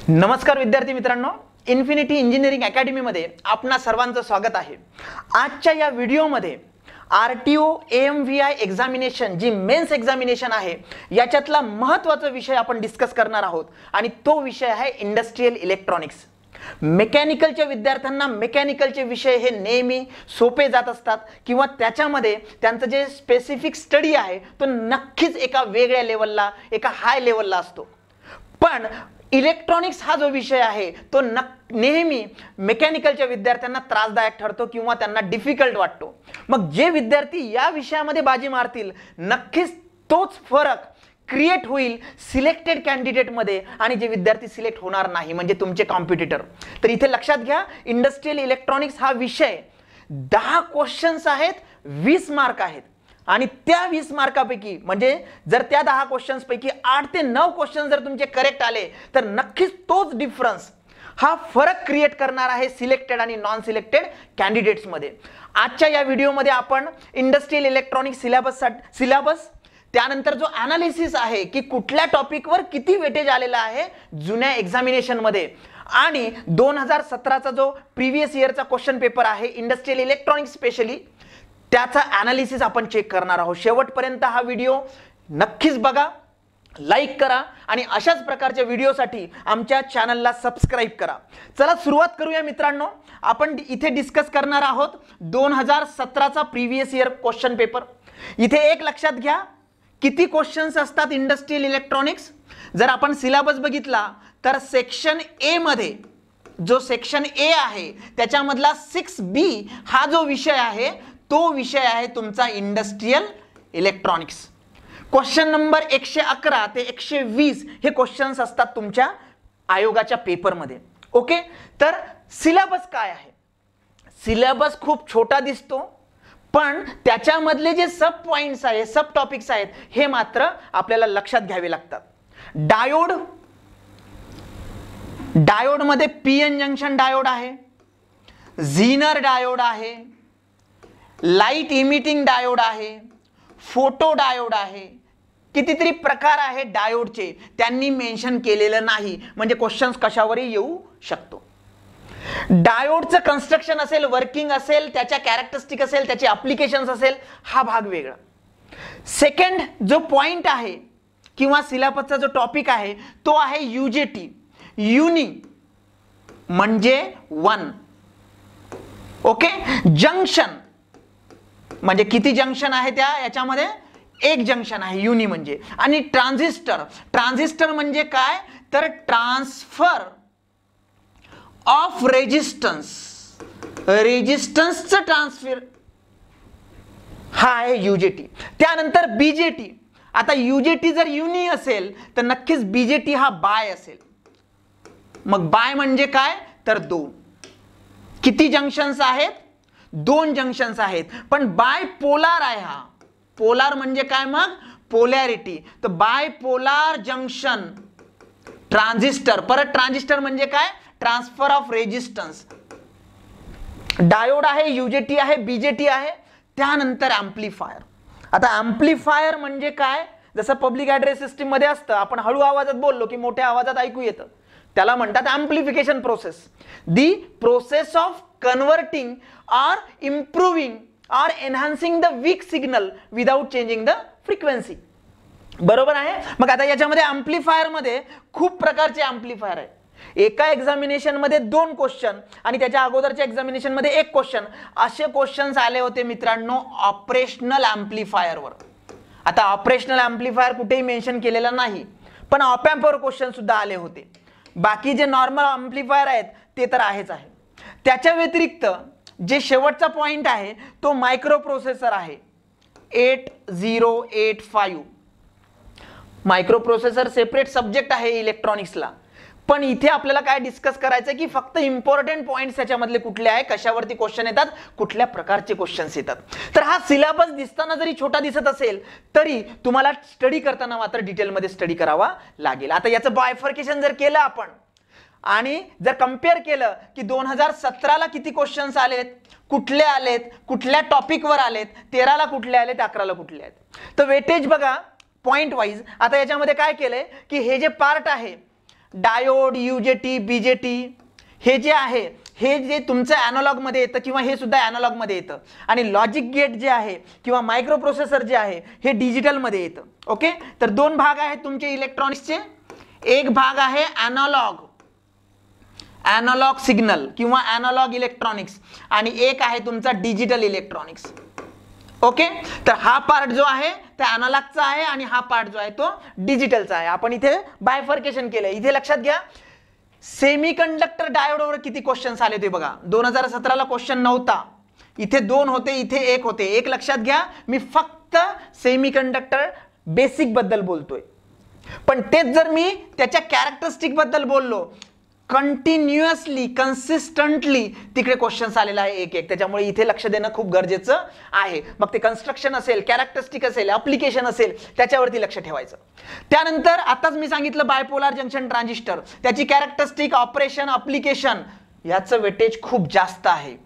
नमस्कार विद्यार्थी मित्रांनो, इन्फिनिटी इंजिनिअरिंग अकॅडमीमध्ये आपणा सर्वांचं स्वागत आहे। आजच्या या व्हिडिओमध्ये आरटीओ एएमव्हीआय एक्झामिनेशन जी मेन्स एक्झामिनेशन आहे याच्यातला महत्त्वाचा विषय आपण डिस्कस करणार आहोत आणि तो विषय आहे इंडस्ट्रियल इलेक्ट्रॉनिक्स। मेकॅनिकलच्या विद्यार्थ्यांना मेकॅनिकलचे विषय हे नेहमी सोपे जात असतात किंवा त्याच्यामध्ये त्यांचं जे स्पेसिफिक स्टडी आहे तो नक्कीच एका वेगळ्या लेवलला, एका हाय लेवलला असतो। पण इलेक्ट्रॉनिक्स हा जो विषय आहे तो नेहमी मेकॅनिकलच्या विद्यार्थ्यांना त्रासदायक ठरतो किंवा त्यांना डिफिकल्ट वाटतो। मग जे विद्यार्थी या विषयामध्ये बाजी मारतील नक्कीच तोच फरक क्रिएट होईल सिलेक्टेड कॅन्डिडेट मध्ये आणि जे विद्यार्थी सिलेक्ट होणार नाही म्हणजे तुमचे कॉम्पिटिटर। तर इथे लक्षात घ्या, इंडस्ट्रियल इलेक्ट्रॉनिक्स हा विषय 10 क्वेश्चन्स आहेत, 20 मार्क आहेत आणि त्या 20 मार्कापैकी म्हणजे जर त्या 10 क्वेश्चन्स पैकी 8 ते 9 क्वेश्चन जर तुमचे करेक्ट आले तर नक्कीच तोच डिफरन्स हा फरक क्रिएट करणार आहे सिलेक्टेड आणि नॉन सिलेक्टेड कॅन्डिडेट्स मध्ये। आजच्या या व्हिडिओमध्ये आपण इंडस्ट्रियल इलेक्ट्रॉनिक्स सिलेबस त्यानंतर जो एनालिसिस आहे की कुठल्या टॉपिकवर किती वेटेज आलेला आहे जुन्या एक्झामिनेशन मध्ये आणि 2017 चा जो प्रीवियस इयरचा क्वेश्चन पेपर आहे इंडस्ट्रियल इलेक्ट्रॉनिक्स स्पेशली त्याचा एनालिसिस आपण चेक करणार आहोत। शेवटपर्यंत हा व्हिडिओ नक्कीच बघा, लाईक करा आणि अशाच प्रकारच्या व्हिडिओसाठी आमच्या चॅनलला सबस्क्राइब करा। चला सुरुवात करूया मित्रांनो। आपण इथे डिस्कस करणार आहोत 2017 चा प्रीवियस इयर क्वेश्चन पेपर। इथे एक लक्षात घ्या, किती क्वेश्चन्स असतात इंडस्ट्रियल इलेक्ट्रॉनिक्स। जर आपण सिलेबस बघितला तर सेक्शन ए मध्ये जो सेक्शन ए आहे त्याच्यामधला 6B हा जो विषय आहे तो विषय आहे तुमचा इंडस्ट्रियल इलेक्ट्रॉनिक्स। क्वेश्चन नंबर 111 ते 120 हे क्वेश्चन्स असतात तुमच्या आयोगाच्या पेपरमध्ये। ओके, तर सिलेबस काय आहे? सिलेबस खूप छोटा दिसतो पण त्याच्यामधले जे सब पॉइंट्स आहेत, सब टॉपिक्स आहेत हे मात्र आपल्याला लक्षात घ्यावे लागतात। डायोड मध्ये पीएन जंक्शन डायोड आहे, झीनर डायोड आहे, लाइट इमिटिंग डायोड आहे, फोटो डायोड आहे, कितीतरी प्रकार आहे डायोडचे त्यांनी मेन्शन केलेलं नाही म्हणजे क्वेश्चन्स कशावरही येऊ शकतो। डायोडचं कन्स्ट्रक्शन असेल, वर्किंग असेल, त्याच्या कॅरेक्टरिस्टिक असेल, त्याचे ॲप्लिकेशन्स असेल, हा भाग वेगळा। सेकंड जो पॉइंट आहे किंवा सिलेबसचा जो टॉपिक आहे तो आहे यूजेटी, युनी म्हणजे 1। ओके, जंक्शन म्हणजे किती जंक्शन आहे त्या याच्यामध्ये, एक जंक्शन आहे युनी म्हणजे। आणि ट्रान्झिस्टर म्हणजे काय तर ट्रान्सफर ऑफ रेजिस्टन्सचं ट्रान्सफर हा आहे यूजेटी। त्यानंतर बीजेटी। आता यूजेटी जर युनी असेल तर नक्कीच बीजेटी हा बाय असेल। मग बाय म्हणजे काय तर 2। किती जंक्शन्स आहेत? 2 जंक्शन्स आहेत पण बाय पोलार आहे हा। पोलार म्हणजे काय मग पोलॅरिटी, तर बाय पोलार जंक्शन ट्रान्झिस्टर। परत ट्रान्झिस्टर म्हणजे काय ट्रान्सफर ऑफ रेजिस्टन्स। डायोड आहे, यूजेटी आहे, बीजेटी आहे। त्यानंतर एम्प्लीफायर। आता एम्प्लीफायर म्हणजे काय, जसं पब्लिक ॲड्रेस सिस्टीम मध्ये असतं, आपण हळू आवाजात बोललो की मोठ्या आवाजात ऐकू येतं, त्याला म्हणतात amplification process. The process of converting or improving or enhancing the weak signal without changing the frequency। बरोबर आहे। मग आता याच्यामध्ये एम्प्लीफायर मध्ये खूप प्रकारचे एम्प्लीफायर आहे। एका एक्झामिनेशन मध्ये 2 क्वेश्चन आणि त्याच्या अगोदरच्या एक्झामिनेशन मध्ये 1 क्वेश्चन असे क्वेश्चन्स आले होते मित्रांनो ऑपरेशनल एम्प्लीफायरवर। आता ऑपरेशनल एम्प्लीफायर कुठेही मेन्शन केलेला नाही पण ऑप एम्पवर क्वेश्चन सुद्धा आले होते। बाकी जे नॉर्मल एम्प्लीफायर आहेत ते तर आहेच आहे। त्याच्या व्यतिरिक्त जे शेवटचा पॉइंट आहे तो मायक्रो प्रोसेसर आहे 8085। मायक्रो प्रोसेसर सेपरेट सब्जेक्ट आहे इलेक्ट्रॉनिक्सला, पण इथे आपल्याला काय डिस्कस करायचं की फक्त इम्पॉर्टंट पॉइंट्स त्याच्यामधले कुठले आहे, कशावरती क्वेश्चन येतात, कुठल्या प्रकारचे क्वेश्चन्स येतात। तर हा सिलेबस दिसताना जरी छोटा दिसत असेल तरी तुम्हाला स्टडी करताना मात्र डिटेलमध्ये स्टडी करावा लागेल। आता याचं बायफर्केशन जर केलं आपण आणि जर कंपेअर केलं की 2017 ला किती क्वेश्चन्स आलेत, कुठले आलेत, कुठल्या टॉपिकवर आलेत, 13 ला कुठले आलेत, 11 ला कुठले आहेत, तर वेटेज बघा पॉइंट वाइज। आता याच्यामध्ये काय केलंय की हे जे पार्ट आहे डायोड, यूजेटी, बीजेटी हे जे आहे हे जे तुमचं अॅनालॉग मध्ये येतं किंवा हे सुद्धा अॅनालॉग मध्ये येतं आणि लॉजिक गेट जे आहे किंवा मायक्रो प्रोसेसर जे आहे हे डिजिटल मध्ये येतं. ओके, तर दोन भाग आहेत तुमचे इलेक्ट्रॉनिक्सचे. एक भाग आहे अॅनालॉग सिग्नल किंवा अॅनालॉग इलेक्ट्रॉनिक्स आणि एक आहे तुमचा डिजिटल इलेक्ट्रॉनिक्स. ओके, तर हा पार्ट जो आहे तो अॅनालॉगचा आहे आणि हा पार्ट जो आहे तो डिजिटलचा आहे. आपण इथे बायफर्केशन केलंय. इथे लक्षात घ्या सेमीकंडक्टर डायोडवर किती क्वेश्चन्स आले ते बघा. 2017 ला क्वेश्चन नव्हता, इथे 2 होते, इथे 1 होते. एक लक्षात घ्या, मी फक्त सेमीकंडक्टर बेसिक बद्दल बोलतोय, पण तेच जर मी त्याच्या कॅरेक्टरिस्टिक बद्दल बोललो कंटिन्युअसली कन्सिस्टंटली तिकडे क्वेश्चन्स आलेला आहे एक एक. त्याच्यामुळे इथे लक्ष देणं खूप गरजेचं आहे. मग ते कन्स्ट्रक्शन असेल, कॅरेक्टरिस्टिक असेल, ऍप्लिकेशन असेल, त्याच्यावरती लक्ष ठेवायचं. त्यानंतर आताच मी सांगितलं बायपोलार जंक्शन ट्रान्झिस्टर, त्याची कॅरेक्टरिस्टिक, ऑपरेशन, ऍप्लिकेशन याचं वेटेज खूप जास्त आहे.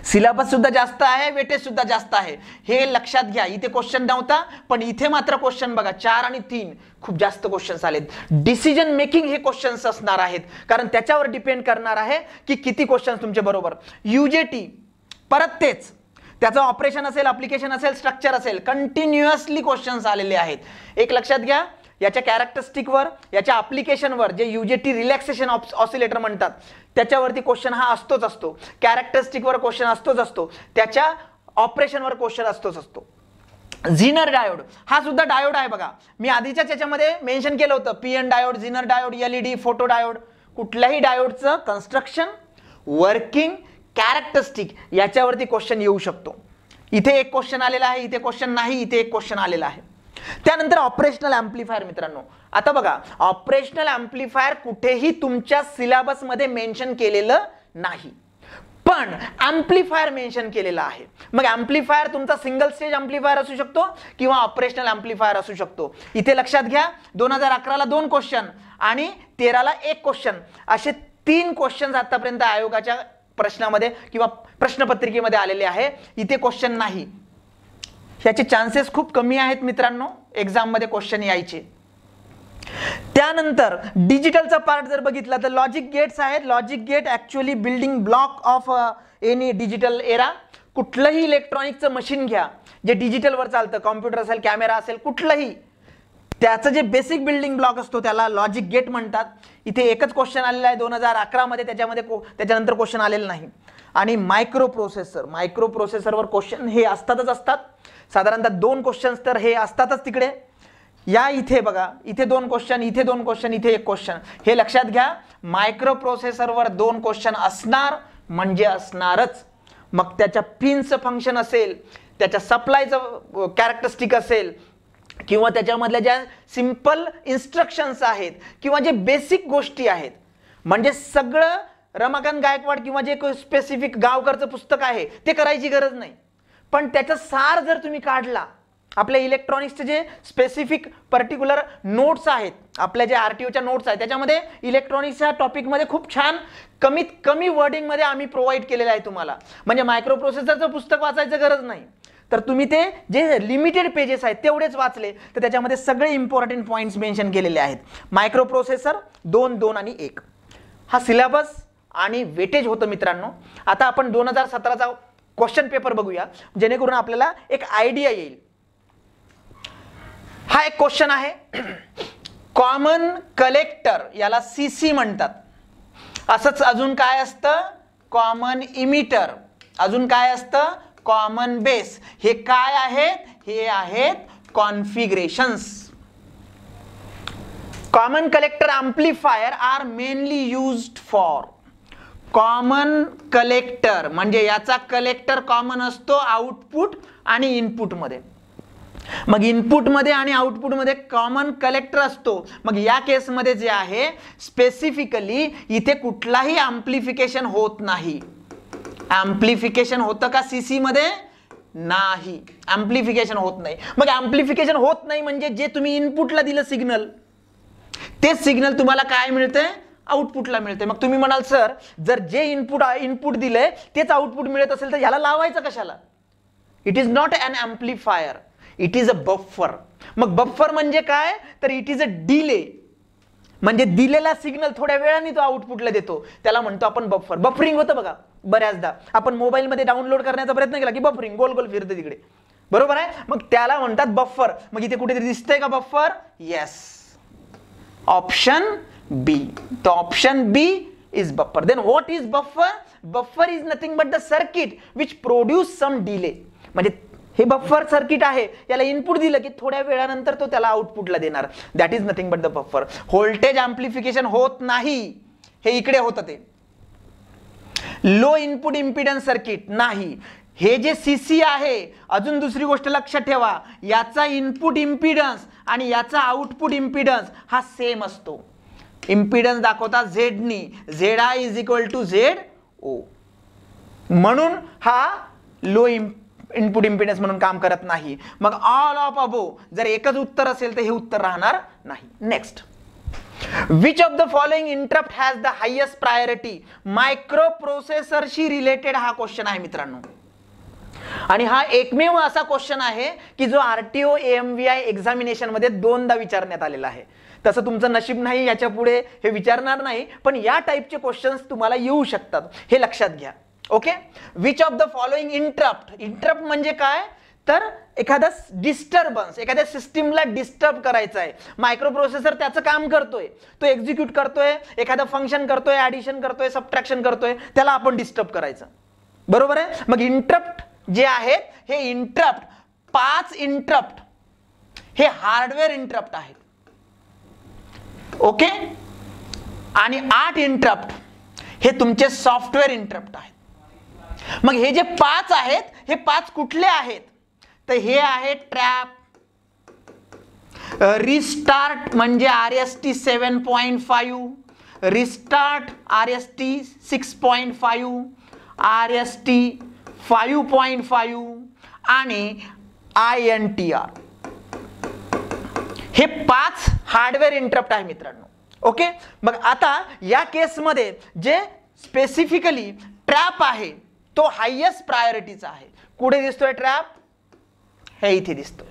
सिलेबस सुद्धा जास्त आहे, वेटेज सुद्धा जास्त आहे, हे लक्षात घ्या. इथे क्वेश्चन नव्हता, पण इथे मात्र क्वेश्चन बघा 4 आणि 3 खूप जास्त क्वेश्चन्स आलेत. डिसिजन मेकिंग हे क्वेश्चन्स असणार आहेत, कारण त्याच्यावर डिपेंड करणार आहे की किती क्वेश्चन्स तुमचे बरोबर. यूजेटी परत तेच, त्याचं ऑपरेशन असेल, ऍप्लिकेशन असेल, स्ट्रक्चर असेल, कंटिन्युअसली क्वेश्चन्स आलेले आहेत. एक लक्षात घ्या, याच्या कॅरेक्टरिस्टिकवर, याच्या ऍप्लिकेशनवर, जे यूजेटी रिलॅक्सेशन ऑसिलेटर म्हणतात त्याच्यावरती क्वेश्चन हा असतोच असतो. कॅरेक्टरिस्टिकवर क्वेश्चन असतोच असतो, त्याच्या ऑपरेशनवर क्वेश्चन असतोच असतो. झीनर डायोड हा सुद्धा डायोड आहे बघा. मी आधीच्याच याच्यामध्ये मेन्शन केलं होतं PN diode, zener diode, LED, photo diode. कुठल्याही डायोडचं कन्स्ट्रक्शन, वर्किंग, कॅरेक्टरिस्टिक याच्यावरती क्वेश्चन येऊ शकतो. इथे एक क्वेश्चन आलेला आहे, इथे क्वेश्चन नाही, इथे एक क्वेश्चन आलेला आहे. त्यानंतर ऑपरेशनल ऍम्प्लिफायर मित्रांनो. आता बघा ऑपरेशनल ऍम्प्लिफायर कुठेही तुमच्या सिलेबस मध्ये मेन्शन केलेलं नाही, पण ऍम्प्लिफायर मेन्शन केलेला आहे. मग ऍम्प्लिफायर तुमचा सिंगल स्टेज ऍम्प्लिफायर असू शकतो किंवा ऑपरेशनल ऍम्प्लिफायर असू शकतो. इथे लक्षात घ्या 2011 ला 2 क्वेश्चन आणि 13 ला 1 क्वेश्चन असे 3 क्वेश्चन आतापर्यंत आयोगाच्या प्रश्नामध्ये किंवा प्रश्नपत्रिकेमध्ये आलेले आहे. इथे क्वेश्चन नाही, याचे चान्सेस खूप कमी आहेत मित्रांनो एक्झाम मध्ये क्वेश्चन यायचे. त्यानंतर डिजिटलचा पार्ट जर बघितला तर लॉजिक गेट्स आहेत. Logic gate actually building block of any digital era. कुठलंही इलेक्ट्रॉनिकचं मशीन घ्या जे डिजिटलवर चालतं, कॉम्प्युटर असेल, कॅमेरा असेल, कुठलंही, त्याचं जे बेसिक बिल्डिंग ब्लॉक असतो त्याला लॉजिक गेट म्हणतात. इथे एकच क्वेश्चन आलेला आहे 2011 मध्ये, त्याच्यानंतर क्वेश्चन आलेलं नाही. आणि मायक्रो प्रोसेसरवर क्वेश्चन हे असतातच असतात. साधारणतः 2 क्वेश्चन्स तर हे असतातच तिकडे. या इथे बघा, इथे 2 क्वेश्चन, इथे 2 क्वेश्चन, इथे 1 क्वेश्चन. हे लक्षात घ्या, मायक्रो प्रोसेसरवर 2 क्वेश्चन असणार म्हणजे असणारच. मग त्याच्या पिनचं फंक्शन असेल, त्याच्या सप्लायचं कॅरेक्टरिस्टिक असेल किंवा त्याच्यामधल्या ज्या सिंपल इन्स्ट्रक्शन्स आहेत किंवा जे बेसिक गोष्टी आहेत, म्हणजे सगळं रमाकांत गायकवाड किंवा जे स्पेसिफिक गावकरचं पुस्तक आहे ते करायची गरज नाही. पण त्याचा सार जर तुम्ही काढला, आपल्या इलेक्ट्रॉनिक्सचे जे स्पेसिफिक पर्टिक्युलर नोट्स आहेत, आपल्या जे आरटीओच्या नोट्स आहेत, त्याच्यामध्ये इलेक्ट्रॉनिक्सच्या टॉपिकमध्ये खूप छान कमीत कमी वर्डिंगमध्ये आम्ही प्रोव्हाइड केलेलं आहे तुम्हाला. म्हणजे मायक्रो प्रोसेसरचं पुस्तक वाचायचं गरज नाही, तर तुम्ही ते जे लिमिटेड पेजेस आहेत तेवढेच वाचले तर त्याच्यामध्ये सगळे इम्पॉर्टंट पॉईंट्स मेन्शन केलेले आहेत. मायक्रो प्रोसेसर 2, 2 आणि 1 हा सिलेबस आणि वेटेज होतं मित्रांनो. आता आपण 2017चा क्वेश्चन पेपर बघूया जेणेकरून आपल्याला एक आयडिया येईल. हा एक क्वेश्चन आहे, कॉमन कलेक्टर याला सीसी म्हणतात. असंच अजून काय असतं, कॉमन इमिटर, अजून काय असतं, कॉमन बेस. हे काय आहेत, हे आहेत configurations. Common collector amplifier are mainly used for. Common collector म्हणजे याचा कलेक्टर कॉमन असतो आउटपुट आणि इनपुट मध्ये. मग इनपुट मध्ये आणि आउटपुट मध्ये कॉमन कलेक्टर असतो. मग या केस मध्ये जे आहे स्पेसिफिकली इथे कुठलाही एम्प्लिफिकेशन होत नाही. एम्प्लिफिकेशन होतं का सीसी मध्ये, नाही, एम्प्लिफिकेशन होत नाही. मग एम्प्लिफिकेशन होत नाही म्हणजे जे तुम्ही इनपुटला दिलं सिग्नल, ते सिग्नल तुम्हाला काय मिळते, आउटपुटला मिळते. मग तुम्ही म्हणाल सर जर जे इनपुट दिलंय तेच आउटपुट मिळत असेल तर ह्याला लावायचं कशाला. It is not an amplifier, it is a buffer. मग बफर म्हणजे काय तर इट इज अ डिले. म्हणजे दिलेला सिग्नल थोड्या वेळाने तो आउटपुटला देतो, त्याला म्हणतो आपण बफर. बफरिंग होतं बघा बऱ्याचदा, आपण मोबाईलमध्ये डाउनलोड करण्याचा प्रयत्न केला की बफरिंग गोल गोल फिरते तिकडे, बरोबर आहे, मग त्याला म्हणतात बफर. मग इथे कुठेतरी दिसतंय का बफर? Yes, option B. तो option B is buffer. Then what is buffer? Buffer is nothing but the circuit which produce some delay. म्हणजे हे बफर सर्किट आहे, याला इनपुट दिलं की थोड्या वेळानंतर तो त्याला आउटपुटला देणार. That is nothing but the buffer. Voltage amplification होत नाही, हे इकडे होतं ते. लो इनपुट इम्पिडन्स सर्किट नाही. हे जे सीसी आहे, अजून दुसरी गोष्ट लक्षात ठेवा, याचा इनपुट इम्पिडन्स आणि याचा आउटपुट इम्पिडन्स हा सेम असतो. इम्पिडन्स दाखवता झेड नी, Z I is equal to Z O, म्हणून हा लो इनपुट इम्पिडन्स म्हणून काम करत नाही. मग ऑल ऑफ अबो जर एकच उत्तर असेल तर हे उत्तर राहणार नाही. Next, which of the following interrupt has the highest priority? Micro प्रोसेसरशी रिलेटेड हा क्वेश्चन आहे मित्रांनो, आणि हा एकमेव असा क्वेश्चन आहे की जो आरटीओ एएमव्हीआय एक्झामिनेशन मध्ये दोनदा विचारण्यात आलेला आहे. तसं तुमचं नशीब नाही, याच्या पुढे हे विचारणार नाही, पण या टाइपचे क्वेश्चन्स तुम्हाला येऊ शकतात, हे लक्षात घ्या. Okay, which of the following interrupt? Interrupt म्हणजे काय? तर एखादा डिस्टर्बन्स, एखाद्या सिस्टीमला डिस्टर्ब करायचं आहे. मायक्रो प्रोसेसर त्याचं काम करतोय, तो एक्झिक्यूट करतोय, एखादं फंक्शन करतोय, ऍडिशन करतोय, सबट्रॅक्शन करतोय, त्याला आपण डिस्टर्ब करायचं, बरोबर आहे. मग इंटरप्ट जे आहेत, हे इंटरप्ट 5 इंटरप्ट हे हार्डवेअर इंटरप्ट आहेत. ओके, आणि 8 इंटरप्ट हे तुमचे सॉफ्टवेअर इंटरप्ट आहेत. मग हे जे 5 आहेत, हे 5 कुठले आहेत? तर हे आहे ट्रॅप, रिस्टार्ट म्हणजे RST 7.5, रिस्टार्ट RST 6.5, RST 5.5 आणि INTR. हे 5 हार्डवेअर इंटरप्ट आहे मित्रांनो. ओके, मग आता या केसमध्ये जे स्पेसिफिकली ट्रॅप आहे तो हायेस्ट प्रायोरिटीचा आहे. कुठे दिसतोय ट्रॅप? हे इथे दिसतोय.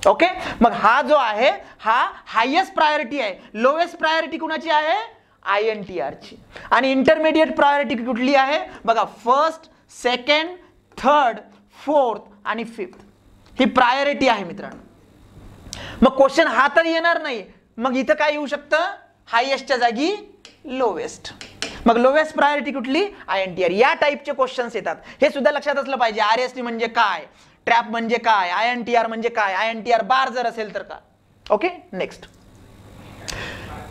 ओके, मग हा जो आहे हा हायेस्ट प्रायोरिटी आहे. लोएस्ट प्रायोरिटी कुणाची आहे? INTR ची. आणि इंटरमिडिएट प्रायोरिटी कुठली आहे? बघा, फर्स्ट, सेकंड, थर्ड, फोर्थ आणि फिफ्थ ही प्रायोरिटी आहे मित्रांनो. मग क्वेश्चन हा तर येणार नाही, मग इथं काय येऊ शकतं? हायेस्टच्या जागी लोवेस्ट. मग लोवेस्ट प्रायोरिटी कुठली? INTR. या टाइपचे क्वेश्चन्स येतात, हे सुद्धा लक्षात असलं पाहिजे. RST म्हणजे काय, ट्रॅप म्हणजे काय, INTR म्हणजे काय, INTR बार जर असेल तर काय. Okay, next.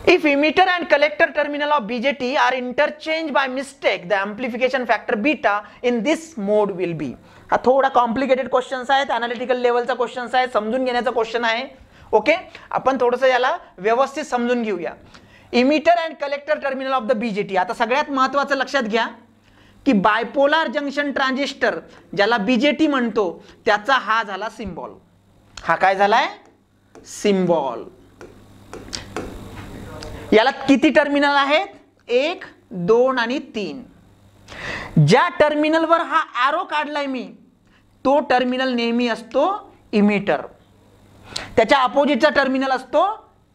If emitter and collector terminal of BJT are interchanged by mistake, the amplification factor beta in this mode will be. हा थोडा कॉम्प्लिकेटेड क्वेश्चन्स आहेत, अनालिटिकल लेवलचा क्वेश्चन्स आहे, समजून घेण्याचा क्वेश्चन आहे. ओके, आपण थोडंसं याला व्यवस्थित समजून घेऊया. Emitter and collector terminal of the BJT. आता सगळ्यात महत्त्वाचं लक्षात घ्या की बायपोलार जंक्शन ट्रान्झिस्टर ज्याला BJT म्हणतो, त्याचा हा झाला सिम्बॉल. हा काय झालाय? सिम्बॉल. याला किती टर्मिनल आहेत? 1, 2 आणि 3. ज्या टर्मिनलवर हा ॲरो काढलाय मी, तो टर्मिनल नेहमी असतो इमिटर, त्याच्या अपोजिटचा टर्मिनल असतो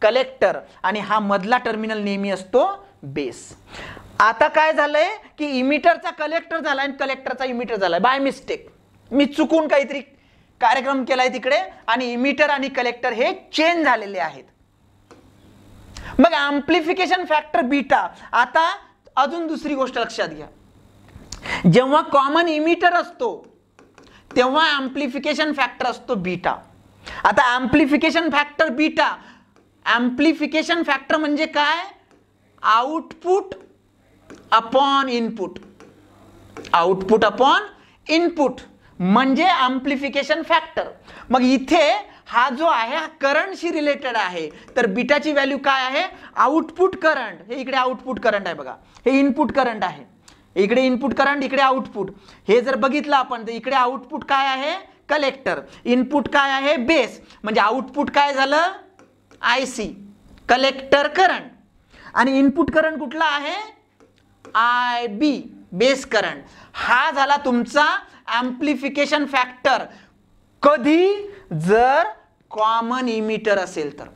कलेक्टर, आणि हा मधला टर्मिनल नेहमी असतो बेस. आता काय झालंय की इमिटरचा कलेक्टर झाला आणि कलेक्टरचा इमिटर झालाय बाय मिस्टेक. मी चुकून काहीतरी कार्यक्रम केलाय तिकडे, आणि इमिटर आणि कलेक्टर हे चेंज झालेले आहेत. मग अँप्लिफिकेशन फॅक्टर बीटा. आता अजून दुसरी गोष्ट लक्षात घ्या, जेव्हा कॉमन इमिटर असतो तेव्हा अँप्लिफिकेशन फॅक्टर असतो बीटा. आता amplification factor beta, amplification factor म्हणजे काय? Output upon input, output upon input म्हणजे अँप्लिफिकेशन फॅक्टर. मग इथे हा जो आहे हा करंटशी रिलेटेड आहे, तर बीटाची व्हॅल्यू काय आहे? Output current. हे इकडे आउटपुट करंट आहे बघा, हे इनपुट करंट आहे, इकडे इनपुट करंट, इकडे आउटपुट. हे जर बघितलं आपण तर इकडे आउटपुट काय आहे? कलेक्टर. इनपुट काय आहे? बेस. म्हणजे आउटपुट काय झालं? IC, collector current. आणि इनपुट करंट कुठला आहे? IB, base current. हा झाला तुमचा अँप्लिफिकेशन फॅक्टर. कधी? जर कॉमन इमिटर असेल तर.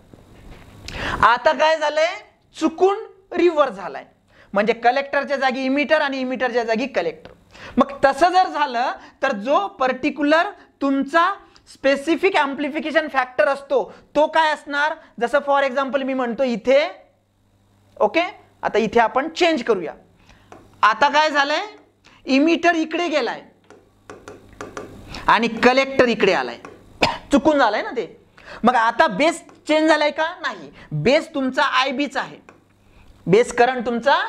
आता काय झालंय? चुकून रिव्हर्स झालाय, म्हणजे कलेक्टरच्या जागी इमिटर आणि इमिटरच्या जागी कलेक्टर. मग तसं जर झालं तर जो पर्टिक्युलर तुमचा स्पेसिफिक ॲम्प्लिफिकेशन फॅक्टर असतो तो काय असणार, जसं फॉर एक्झाम्पल मी म्हणतो इथे, ओके, आता इथे आपण चेंज करूया. आता काय झालंय, इमिटर इकडे गेलाय आणि कलेक्टर इकडे आलाय, चुकून झालंय ना ते. मग आता बेस चेंज झालाय का, नाही, बेस तुमचा IBचा आहे, बेस करंट तुमचा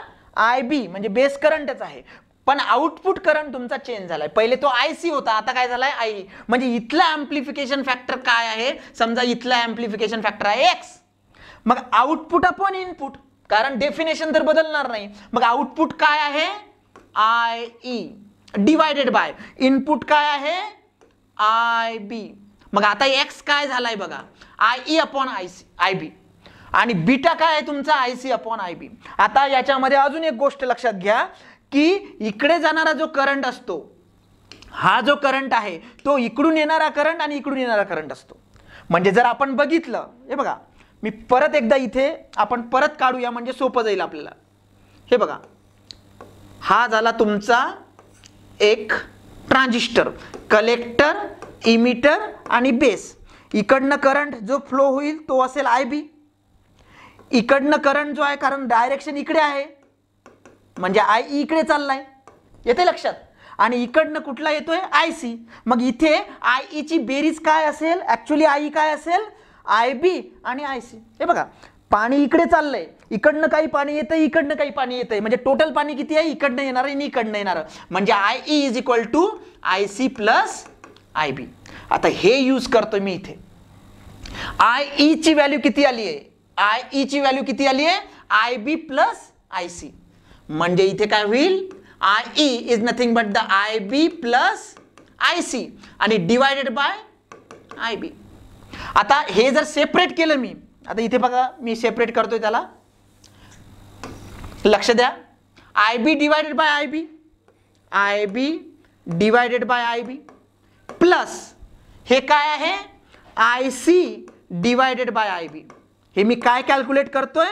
IB म्हणजे बेस करंटच आहे, पण आउटपुट करंट तुमचा चेंज झालाय. पहिले तो IC होता, आता काय झालाय IE. म्हणजे इथला ॲम्प्लिफिकेशन फॅक्टर काय आहे, समजा इथला ॲम्प्लिफिकेशन फॅक्टर आहे X. मग आउटपुट अपॉन इनपुट, कारण डेफिनेशन तर बदलणार नाही, मग आउटपुट काय आहे IE डिवायडेड बाय इनपुट काय आहे IB. मग आता X काय झालाय बघा, IE अपॉन IB, आणि बीटा काय आहे तुमचा IC अपॉन IB. आता याच्यामध्ये अजून एक गोष्ट लक्षात घ्या की इकडे जाणारा जो करंट असतो, हा जो करंट आहे तो इकडून येणारा करंट आणि इकडून येणारा करंट असतो. म्हणजे जर आपण बघितलं, हे बघा मी परत एकदा इथे आपण परत काढूया म्हणजे सोपं जाईल आपल्याला. हे बघा, हा झाला तुमचा एक ट्रान्झिस्टर, कलेक्टर, इमिटर आणि बेस. इकडनं करंट जो फ्लो होईल तो असेल IB, इकडनं करंट जो आहे, कारण डायरेक्शन इकडे आहे म्हणजे IE इकडे चाललाय, येते लक्षात, आणि इकडनं कुठला येतोय IC. मग इथे IE ची बेरीज काय असेल, ऍक्च्युली IE काय असेल IB आणि IC. हे बघा पाणी इकडे चाललंय, इकडनं काही पाणी येतंय, इकडनं काही पाणी येतंय, म्हणजे टोटल पाणी किती आहे, इकडनं येणार आणि इकडनं येणार, म्हणजे IE is equal to IC plus IB. आता हे यूज करतोय मी इथे. IE ची व्हॅल्यू किती आली आहे, IE ची व्हॅल्यू किती आली आहे IB प्लस IC. म्हणजे इथे काय होईल, IE is nothing but the IB plus IC आणि डिवायडेड बाय IB. आता हे जर सेपरेट केलं मी, आता इथे बघा मी सेपरेट करतोय त्याला, लक्ष द्या, IB divided by IB divided by IB plus हे काय आहे IC डिवायडेड बाय IB. हे मी काय कॅल्क्युलेट करतोय,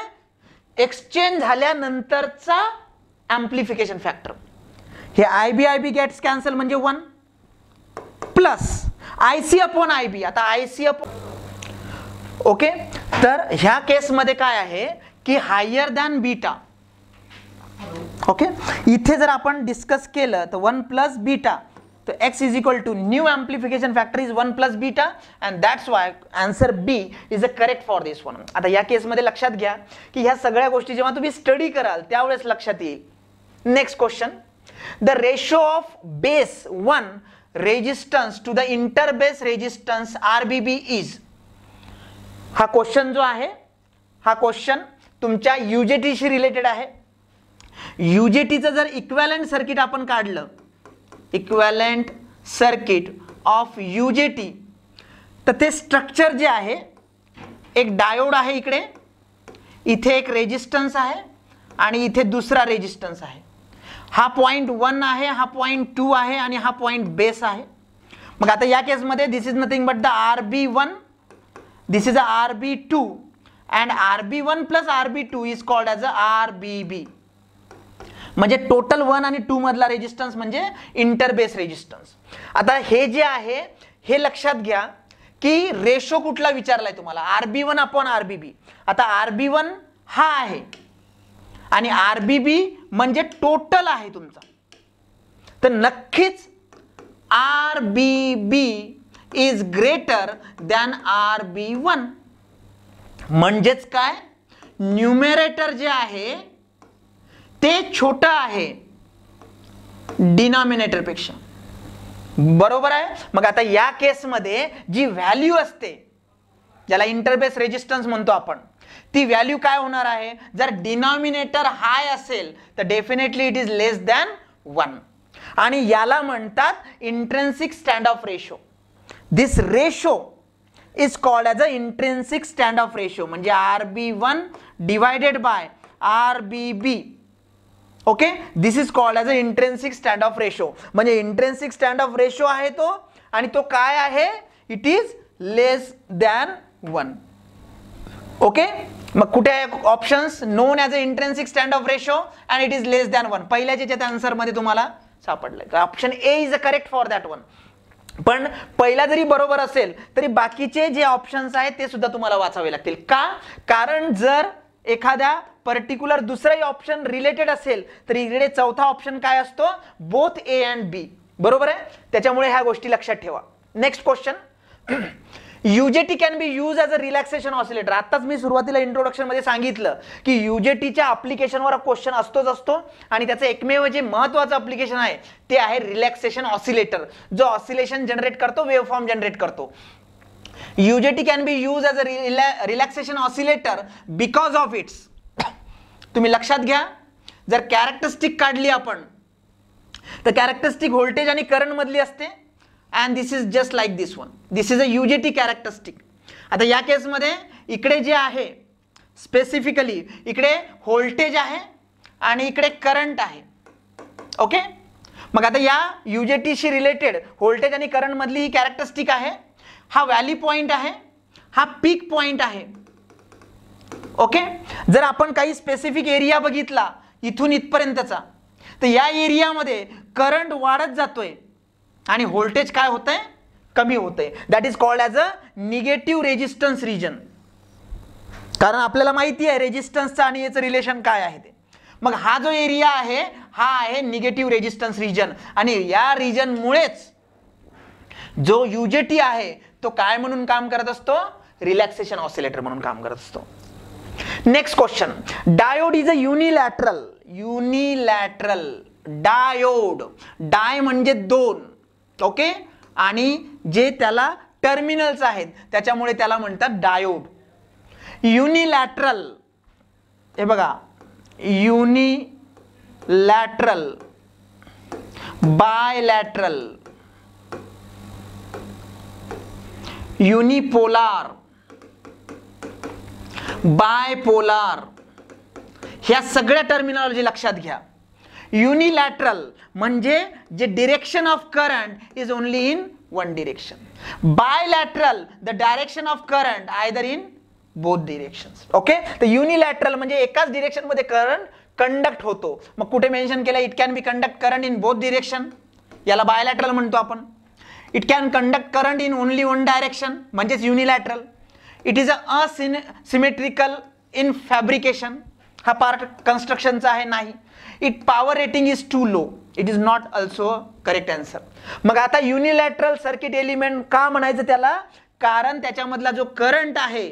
एक्सचेंज झाल्यानंतरचा ॲम्प्लिफिकेशन फॅक्टर. हे IB गेट्स कॅन्सल म्हणजे 1 प्लस IC अपॉन IB. आता IC अपॉन, ओके, तर ह्या केसमध्ये काय आहे की हायर दॅन बीटा. ओके, इथे जर आपण डिस्कस केलं तर 1 प्लस बीटा, तो X is equal to new amplification factor is 1 plus beta and that's why answer B is a correct for this one. आता या केसमध्ये लक्षात घ्या की ह्या सगळ्या गोष्टी जेव्हा तुम्ही स्टडी कराल त्यावेळेस लक्षात येईल. Next question, the ratio of base 1 resistance to the interbase resistance RBB is. हा क्वेश्चन जो आहे, हा क्वेश्चन तुमच्या UJT शी रिलेटेड आहे. UJTचं जर इक्विव्हॅलेंट सर्किट आपण काढलं, इक्विव्हॅलेंट सर्किट ऑफ UJT, तर ते स्ट्रक्चर जे आहे, एक डायोड आहे इकडे, इथे एक रेजिस्टन्स आहे आणि इथे दुसरा रेजिस्टन्स आहे. हा पॉइंट 1 आहे, हा पॉइंट 2 आहे आणि हा पॉइंट बेस आहे. मग आता या केसमध्ये this is nothing but the RB1, this is a RB2 and RB1 plus RB2 is called as a RBB. म्हणजे टोटल 1 आणि 2 मधला रेजिस्टन्स म्हणजे इंटरबेस रेजिस्टन्स. आता हे जे आहे हे लक्षात घ्या की रेशो कुठला विचारलाय तुम्हाला, RB1 अपॉन RBB. आता RB1 हा आहे आणि RBB म्हणजे टोटल आहे तुमचा, तर नक्कीच RBB is greater than RB1. म्हणजेच काय, न्यूमेरेटर जे आहे ते छोटा आहे डिनॉमिनेटर पेक्षा, बरोबर आहे. मग आता या केसमध्ये जी व्हॅल्यू असते, ज्याला इंटरबेस रेजिस्टन्स म्हणतो आपण, ती व्हॅल्यू काय होणार आहे, जर डिनॉमिनेटर हाय असेल तर definitely it is less than 1 आणि याला म्हणतात intrinsic stand of ratio. This ratio is called as a intrinsic stand of ratio, म्हणजे RB1 divided by RBB. Okay, this is called as a intrinsic stand of ratio. म्हणजे intrinsic stand of ratio आहे तो, आणि तो काय आहे, it is less than 1. Okay, मग कुठे आहे options? Non as a intrinsic stand of ratio and it is less than 1. पहिल्याच्या ज्याच्या आन्सर मध्ये तुम्हाला सापडलंय. Option A is a correct for that one. पण पहिला जरी बरोबर असेल तरी बाकीचे जे ऑप्शन्स आहेत ते सुद्धा तुम्हाला वाचावे लागतील. का? कारण जर एखाद्या पर्टिक्युलर दुसराही ऑप्शन रिलेटेड असेल तर इकडे चौथा ऑप्शन काय असतो? बोथ ए अँड बी. बरोबर आहे. त्याच्यामुळे ह्या गोष्टी लक्षात ठेवा. Next question. UJT can be use as a relaxation oscillator. आताच मी सुरुवातीला इंट्रोडक्शन मध्ये सांगितलं की UJTच्या ऍप्लिकेशनवर क्वेश्चन असतोच असतो आणि त्याचं एकमेव जे महत्त्वाचं ऍप्लिकेशन आहे ते आहे रिलॅक्सेशन ऑसिलेटर, जो ऑसिलेशन जनरेट करतो, वेव्ह फॉर्म जनरेट करतो. UJT can be use as a relaxation oscillator because of its. तुम्ही लक्षात घ्या, जर कॅरेक्टरिस्टिक काढली आपण तर कॅरेक्टरिस्टिक व्होल्टेज आणि करंट मधली असते. and this is just like this one. This is a UJT characteristic. आता या केस मध्ये इकडे जे आहे स्पेसिफिकली इकडे व्होल्टेज आहे आणि इकडे करंट आहे. ओके. मग आता या UJT शी रिलेटेड व्होल्टेज आणि करंट मधली ही कॅरेक्टरिस्टिक आहे. हा व्हॅली पॉइंट आहे, हा पीक पॉइंट आहे. ओके. जर आपण काही स्पेसिफिक एरिया बघितला इथून इथपर्यंतचा तर या एरियामध्ये करंट वाढत जातोय आणि व्होल्टेज काय होतंय? कमी होतंय. That is called as a negative resistance region. कारण आपल्याला माहिती आहे रेजिस्टन्सचं आणि याचं रिलेशन काय आहे ते. मग हा जो एरिया आहे हा आहे निगेटिव्ह रेजिस्टन्स रिजन आणि या रिजन मुळेच जो UJT आहे तो काय म्हणून काम करत असतो? रिलॅक्सेशन ऑसिलेटर म्हणून काम करत असतो. Next question. Diode is a unilateral. Diode. Di म्हणजे दोन. ओके. आणि जे त्याला टर्मिनल्स आहेत त्याच्यामुळे त्याला म्हणतात डायोड. युनिलॅटरल. हे बघा, युनिलॅटरल, बायलॅटरल, युनिपोलार, बायपोलार, ह्या सगळ्या टर्मिनॉलॉजी लक्षात घ्या. युनिलॅटरल म्हणजे जे direction of current is only in one direction. Bilateral the direction of current either in both directions. Okay. तर युनिलॅटरल म्हणजे एकाच डिरेक्शन मध्ये करंट कंडक्ट होतो. मग कुठे मेन्शन केलं? It can be conduct current in both direction. याला bilateral म्हणतो आपण. It can conduct current in only one direction म्हणजेच unilateral. It is a symmetrical in fabrication. हा पार्ट कन्स्ट्रक्शनचा आहे नाही. It power rating is too low. It is not also correct answer. मग आता युनिलॅटरल सर्किट एलिमेंट का म्हणायचं त्याला? कारण त्याच्यामधला जो करंट आहे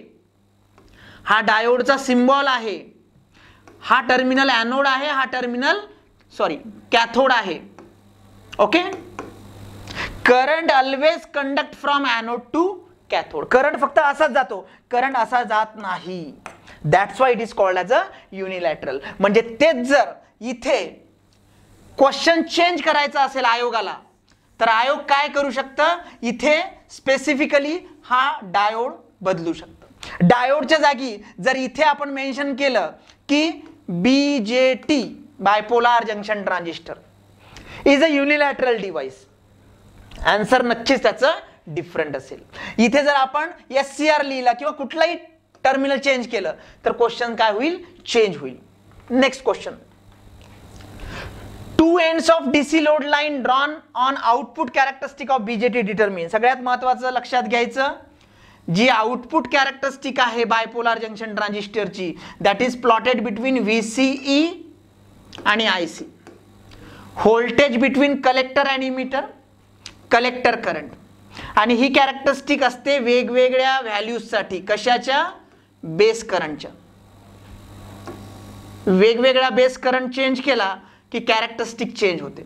हा डायोडचा सिम्बॉल आहे. हा टर्मिनल ॲनोड आहे, हा टर्मिनल कॅथोड आहे. Okay. Current always conduct from anode to cathode. Current फक्त असाच जातो, करंट असा जात नाही. That's why it is called as a unilateral. म्हणजे तेच जर इथे क्वेश्चन चेंज करायचा असेल आयोगाला तर आयोग काय करू शकतं? इथे स्पेसिफिकली हा डायोड बदलू शकतं. डायोडच्या जागी जर इथे आपण मेन्शन केलं की BJT bipolar junction transistor is a unilateral device, answer नक्कीच त्याचं डिफरंट असेल. इथे जर आपण SCR लिहिला किंवा कुठलाही टर्मिनल चेंज केलं तर क्वेश्चन काय होईल? चेंज होईल. Next question. To ends of DC load line drawn on output characteristic of BJT determine. सगळ्यात महत्वाचं लक्षात घ्यायचं, जी आउटपुट कॅरेक्टरिस्टिक आहे बायपोलार जंक्शन ट्रान्झिस्टरची that is plotted between VCE आणि IC. Voltage between collector and emitter, collector current. आणि ही characteristic असते वेगवेगळ्या व्हॅल्यूजसाठी. कशाच्या? बेस करंटच्या. वेगवेगळा बेस करंट चेंज केला की कॅरेक्टरिस्टिक चेंज होते.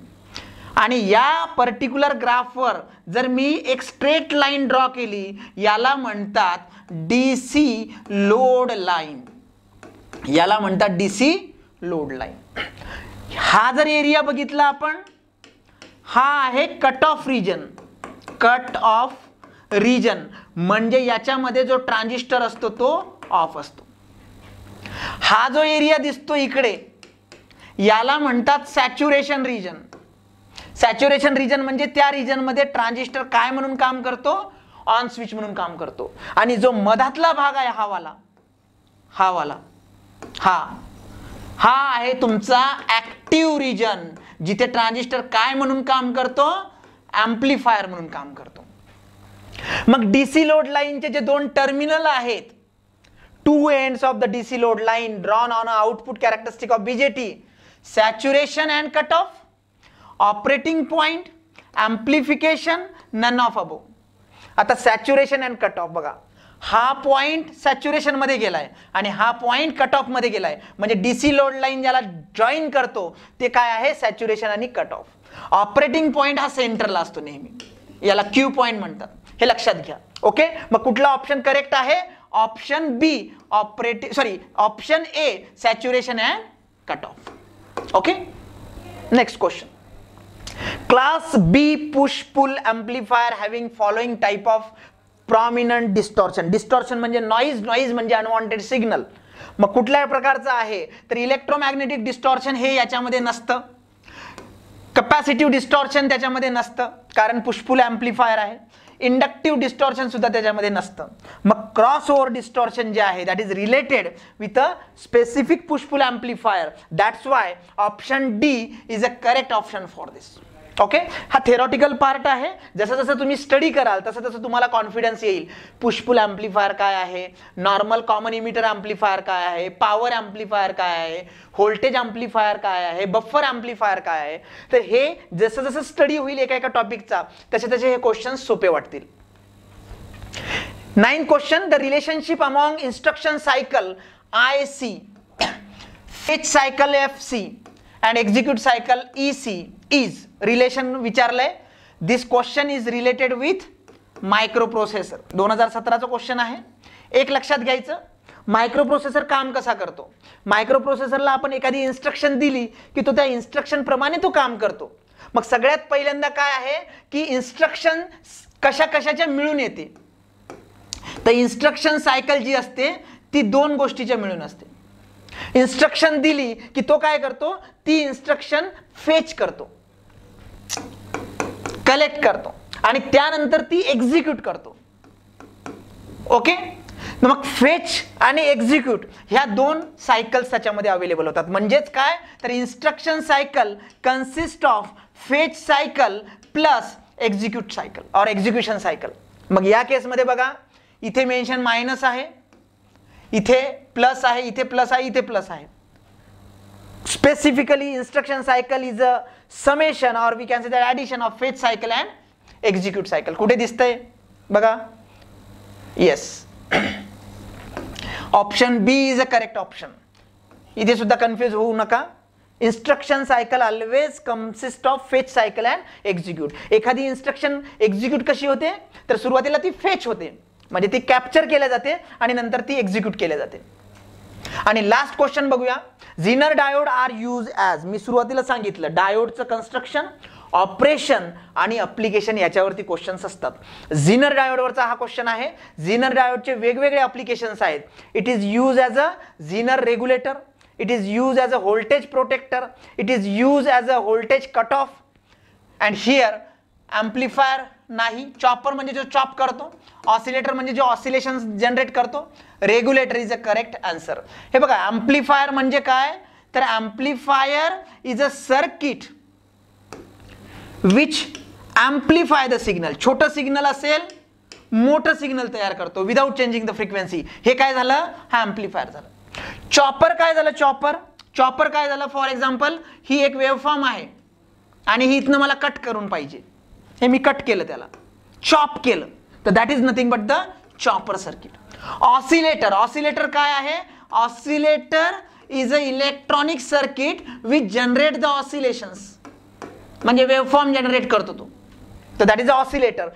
आणि या पर्टिक्युलर ग्राफवर जर मी एक स्ट्रेट लाईन ड्रॉ केली याला म्हणतात DC लोड लाईन. याला म्हणतात DC लोड लाईन. हा जर एरिया बघितला आपण, हा आहे cut off region. Cut off region म्हणजे याच्यामध्ये जो ट्रान्झिस्टर असतो तो ऑफ असतो. हा जो एरिया दिसतो इकडे याला म्हणतात सॅच्युरेशन रिजन. सॅच्युरेशन रिजन म्हणजे त्या रिजन मध्ये ट्रान्झिस्टर काय म्हणून काम करतो? ऑन स्विच म्हणून काम करतो. आणि जो मधातला भाग आहे हा वाला, हा वाला, हा आहे तुमचा ऍक्टिव्ह रिजन, जिथे ट्रान्झिस्टर काय म्हणून काम करतो, ऍम्प्लिफायर म्हणून काम करतो. मग डीसी लोड लाईनचे जे दोन टर्मिनल आहेत, two ends of the DC load line drawn on output characteristic of BJT, saturation and cut off, operating point, amplification, none of above. आता सॅच्युरेशन अँड कट ऑफ बघा, हा पॉइंट सॅच्युरेशन मध्ये गेलाय आणि हा पॉइंट कट ऑफ मध्ये गेलाय, म्हणजे डीसी लोड लाईन ज्याला जॉईन करतो ते काय आहे, सॅच्युरेशन आणि कट ऑफ. ऑपरेटिंग पॉइंट हा सेंटरला असतो नेहमी, याला क्यू पॉइंट म्हणतात, हे लक्षात घ्या. ओके, मग कुठला ऑप्शन करेक्ट आहे, option B, option A, saturation and cut off. Okay, next question. Class B push pull amplifier having following type of prominent distortion. Distortion म्हणजे नॉइज, नॉइज म्हणजे अनवॉन्टेड सिग्नल. मग कुठल्या प्रकारचं आहे, तर इलेक्ट्रोमॅग्नेटिक डिस्टॉर्शन हे याच्यामध्ये नसतं, कॅपॅसिटिव्ह डिस्टॉर्शन त्याच्यामध्ये नसतं कारण पुशपुल एम्प्लीफायर आहे, इंडक्टिव्ह डिस्टॉर्शन सुद्धा त्याच्यामध्ये नसतं. मग क्रॉस ओव्हर डिस्टॉर्शन जे आहे that is related with a specific push pull amplifier. That's why option D is a correct option for this. Okay, हा थेरॉटिकल पार्ट आहे, जसं जसं तुम्ही स्टडी कराल तसं तसं तुम्हाला कॉन्फिडन्स येईल. पुशपुल एम्प्लीफायर काय आहे, नॉर्मल कॉमन इमिटर एम्प्लीफायर काय आहे, पॉवर एम्प्लीफायर काय आहे, व्होल्टेज एम्प्लीफायर काय आहे, बफर एम्प्लीफायर काय आहे. तर हे जसं जसं स्टडी होईल एका एका टॉपिकचा तसे तसे हे क्वेश्चन सोपे वाटतील. 9th question, the relationship among instruction cycle IC, fetch cycle FC and execute cycle EC is relation विचारलंय. This question is related with microprocessor. 2017चा क्वेश्चन आहे. एक लक्षात घ्यायचं, मायक्रोप्रोसेसर काम कसा करतो. मायक्रोप्रोसेसरला आपण एखादी इन्स्ट्रक्शन दिली की तो त्या इन्स्ट्रक्शन प्रमाणे तो काम करतो. मग सगळ्यात पहिल्यांदा काय आहे की इन्स्ट्रक्शन कशा कशाच्या मिळून येते, तर इन्स्ट्रक्शन सायकल जी असते ती दोन गोष्टीच्या मिळून असते. इन्स्ट्रक्शन दिली की तो काय करतो, ती इन्स्ट्रक्शन फेच करतो, कलेक्ट करतो आणि त्यानंतर ती एक्झिक्यूट करतो. ओके, मग फेच आणि एक्झिक्यूट ह्या दोन सायकल्स त्याच्यामध्ये अवेलेबल होतात. म्हणजेच काय, तर instruction cycle consist of fetch cycle plus execute cycle और एक्झिक्युशन सायकल. मग या केसमध्ये बघा, इथे मेन्शन मायनस आहे, इथे प्लस आहे, इथे प्लस आहे, इथे प्लस आहे. Specifically instruction cycle is a summation or we can say that addition of fetch cycle and execute cycle. कुठे दिसतंय बघा, yes, option B is a correct option. इथे सुद्धा कन्फ्यूज होऊ नका. Instruction cycle always consist of fetch cycle and execute. एखादी instruction execute कशी होते, तर सुरुवातीला ती फेच होते, म्हणजे ती कॅप्चर केल्या जाते आणि नंतर ती एक्झिक्यूट केल्या जाते. आणि लास्ट क्वेश्चन बघूया. झीनर डायोड आर यूज ॲज, मी सुरुवातीला सांगितलं डायोडचं कन्स्ट्रक्शन, ऑपरेशन आणि अप्लिकेशन याच्यावरती क्वेश्चन्स असतात. झीनर डायोडवरचा हा क्वेश्चन आहे. झीनर डायोडचे वेगवेगळे अप्लिकेशन्स आहेत. It is use as a zener regulator, it is use as a voltage protector, it is use as a voltage cut off and here amplifier नाही. Chopper म्हणजे जो चॉप करतो, ऑसिलेटर म्हणजे जो ऑसिलेशन जनरेट करतो, regulator is a correct answer. हे बघा, amplifier म्हणजे काय, तर amplifier is a circuit which amplify the signal. छोटं सिग्नल असेल मोठं सिग्नल तयार करतो विदाउट चेंजिंग द फ्रिक्वेन्सी. हे काय झालं, हा एम्प्लीफायर झालं. चॉपर काय झालं, चॉपर काय झालं, फॉर एक्झाम्पल ही एक वेवफॉर्म आहे आणि ही इथनं मला कट करून पाहिजे, हे मी कट केलं, त्याला चॉप केलं, तर that is nothing but the chopper circuit. Oscillator, oscillator काय आहे, oscillator is a electronic circuit which generate the oscillations, म्हणजे वेवफॉर्म जनरेट करतो तो, तर that is a oscillator.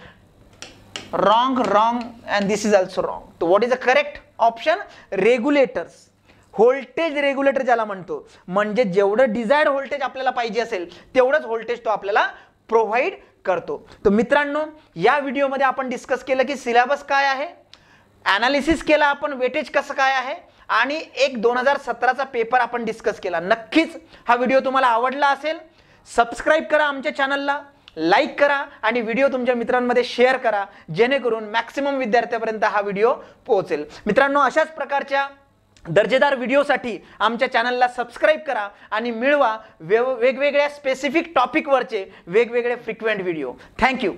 Wrong, wrong and this is also wrong. तो what is a correct option, regulators. Voltage regulator ज्याला म्हणतो, म्हणजे जेवढं डिझायर्ड व्होल्टेज आपल्याला पाहिजे असेल तेवढंच व्होल्टेज तो आपल्याला प्रोव्हाइड करतो. तर मित्रांनो, या व्हिडिओमध्ये आपण डिस्कस केलं की सिलेबस काय आहे, ॲनालिसिस केला आपण, वेटेज कसं काय आहे, आणि एक 2017चा पेपर आपण डिस्कस केला. नक्कीच हा व्हिडिओ तुम्हाला आवडला असेल. सबस्क्राईब करा आमच्या चॅनलला, लाईक करा आणि व्हिडिओ तुमच्या मित्रांमध्ये शेअर करा, जेणेकरून मॅक्सिमम विद्यार्थ्यांपर्यंत हा व्हिडिओ पोहोचेल. मित्रांनो, अशाच प्रकारच्या दर्जेदार व्हिडिओसाठी आमच्या चॅनलला सबस्क्राईब करा आणि मिळवा वेगवेगळ्या स्पेसिफिक टॉपिकवरचे वेगवेगळे फ्रिक्वेंट व्हिडिओ. थँक्यू.